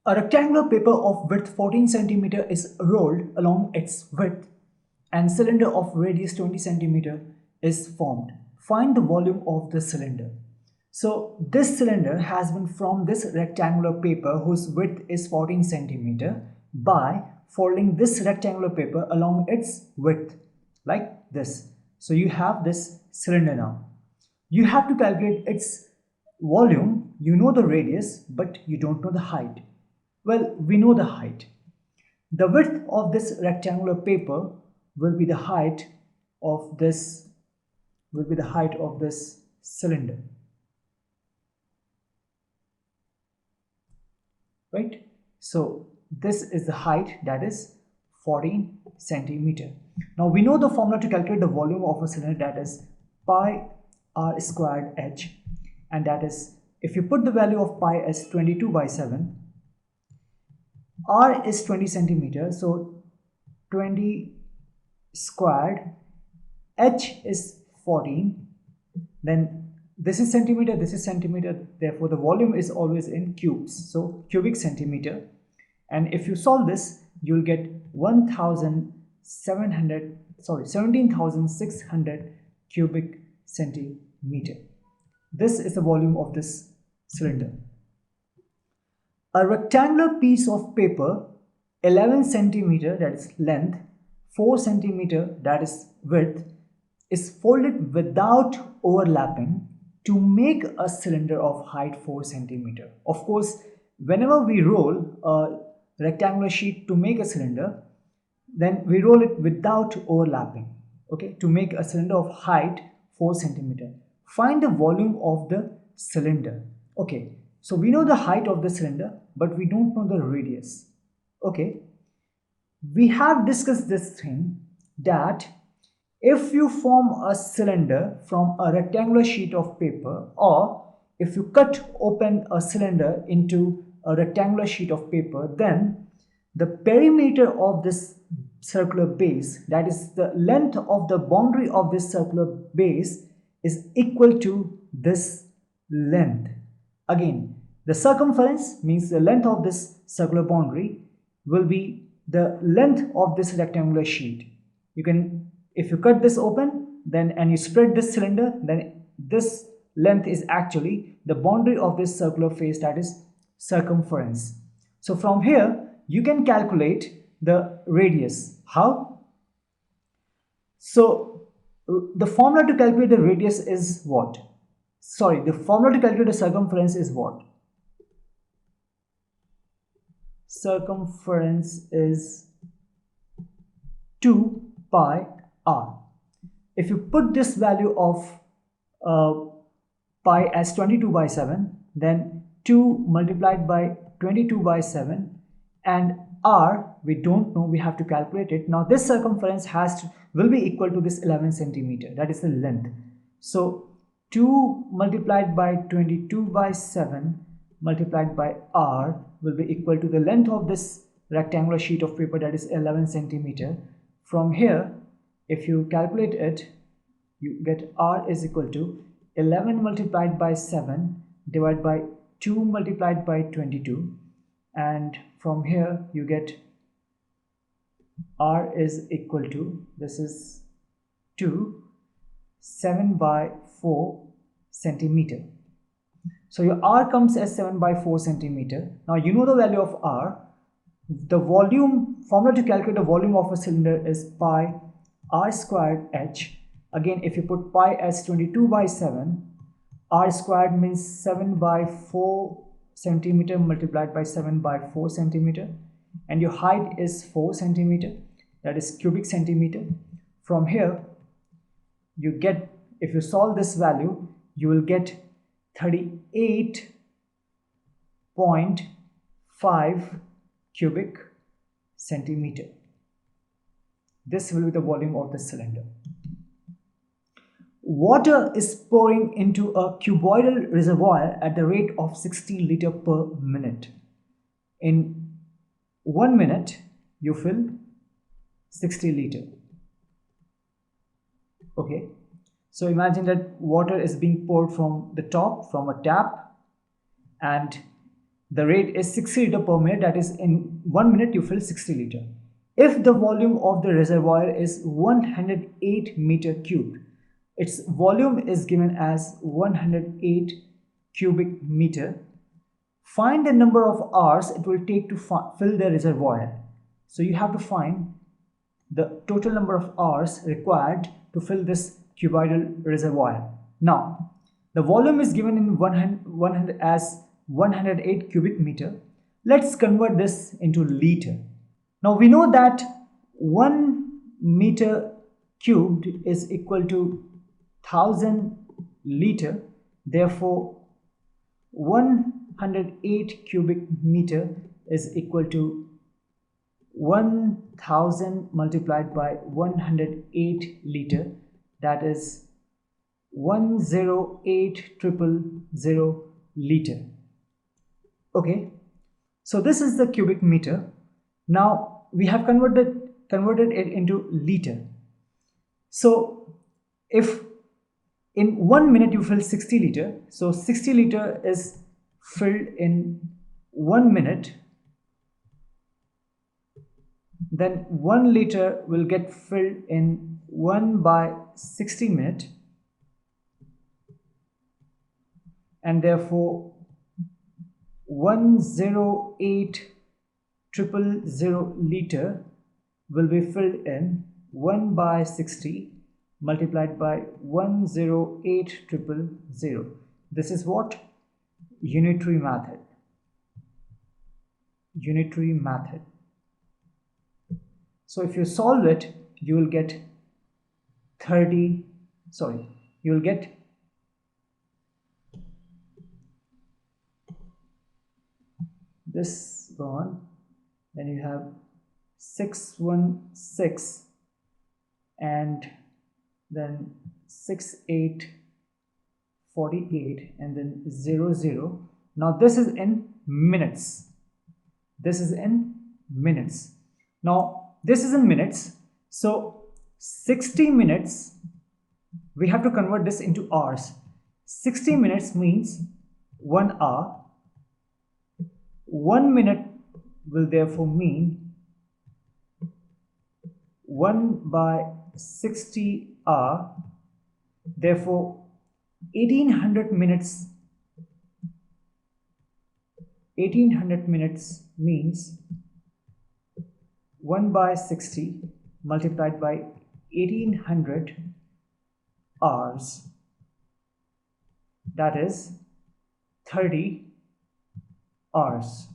A rectangular paper of width 14 cm is rolled along its width and cylinder of radius 20 cm is formed. Find the volume of the cylinder. So this cylinder has been from this rectangular paper whose width is 14 cm by folding this rectangular paper along its width like this. So you have this cylinder now. You have to calculate its volume. You know the radius, but you don't know the height. Well, we know the height. The width of this rectangular paper will be the height of this cylinder. Right? So this is the height, that is 14 centimeter. Now we know the formula to calculate the volume of a cylinder, that is pi r squared h, and that is, if you put the value of pi as 22 by 7, r is 20 centimeter, so 20 squared, h is 14, then this is centimeter, therefore the volume is always in cubes, so cubic centimeter. And if you solve this, you'll get 17,600 cubic centimeter. This is the volume of this cylinder. A rectangular piece of paper 11 centimeter, that is length, 4 centimeter, that is width, is folded without overlapping to make a cylinder of height 4 centimeter. Of course, whenever we roll a rectangular sheet to make a cylinder, then we roll it without overlapping, okay, to make a cylinder of height 4 centimeter. Find the volume of the cylinder. Okay, so we know the height of the cylinder, but we don't know the radius. Okay, we have discussed this thing that if you form a cylinder from a rectangular sheet of paper, or if you cut open a cylinder into a rectangular sheet of paper, then the perimeter of this circular base, that is the length of the boundary of this circular base, is equal to this length. Again, the circumference means the length of this circular boundary will be the length of this rectangular sheet. You can, if you cut this open then and you spread this cylinder, then this length is actually the boundary of this circular face, that is circumference. So from here you can calculate the radius. How? So the formula to calculate the radius is what? Sorry, the formula to calculate the circumference is what? Circumference is 2 pi r. If you put this value of pi as 22 by 7, then 2 multiplied by 22 by 7, and r we don't know, we have to calculate it. Now this circumference will be equal to this 11 centimeter, that is the length. So 2 multiplied by 22 by 7 multiplied by r will be equal to the length of this rectangular sheet of paper, that is 11 centimeter. From here, if you calculate it, you get r is equal to 11 multiplied by 7 divided by 2 multiplied by 22, and from here you get r is equal to, this is 7 by 4 centimeter. So your r comes as 7 by 4 centimeter. Now you know the value of r. The volume formula to calculate the volume of a cylinder is pi r squared h. Again, if you put pi as 22 by 7, r squared means 7 by 4 centimeter multiplied by 7 by 4 centimeter, and your height is 4 centimeter, that is cubic centimeter. From here you get, if you solve this value, you will get 38.5 cubic centimeter. This will be the volume of the cylinder. Water is pouring into a cuboidal reservoir at the rate of 60 liter per minute. In 1 minute you fill 60 liter. Okay, so imagine that water is being poured from the top, from a tap, and The rate is 60 liter per minute, that is in 1 minute you fill 60 liter. If the volume of the reservoir is 108 meter cubed, its volume is given as 108 cubic meter. Find the number of hours it will take to fill the reservoir. So you have to find the total number of hours required to fill this cuboidal reservoir. Now, the volume is given in 100 as 108 cubic meter. Let's convert this into liter. Now we know that 1 meter cubed is equal to 1000 liter. Therefore, 108 cubic meter is equal to 1000 multiplied by 108 liter, that is 108,000 liter. Okay, so this is the cubic meter. Now we have converted it into liter. So if in 1 minute you fill 60 liter, so 60 liter is filled in 1 minute, then 1 liter will get filled in 1 by 60 minute, and therefore 108,000 liter will be filled in 1 by 60 multiplied by 108,000. This is what? Unitary method. Unitary method. So if you solve it, you will get you will get this gone, then you have 616 and then 6848 and then 00. Now this is in minutes. This is in minutes. Now this is in minutes, so 60 minutes, we have to convert this into hours. 60 minutes means 1 hour. 1 minute will therefore mean 1 by 60 hour. Therefore 1800 minutes means 1 by 60 multiplied by 1800 hours, that is 30 hours.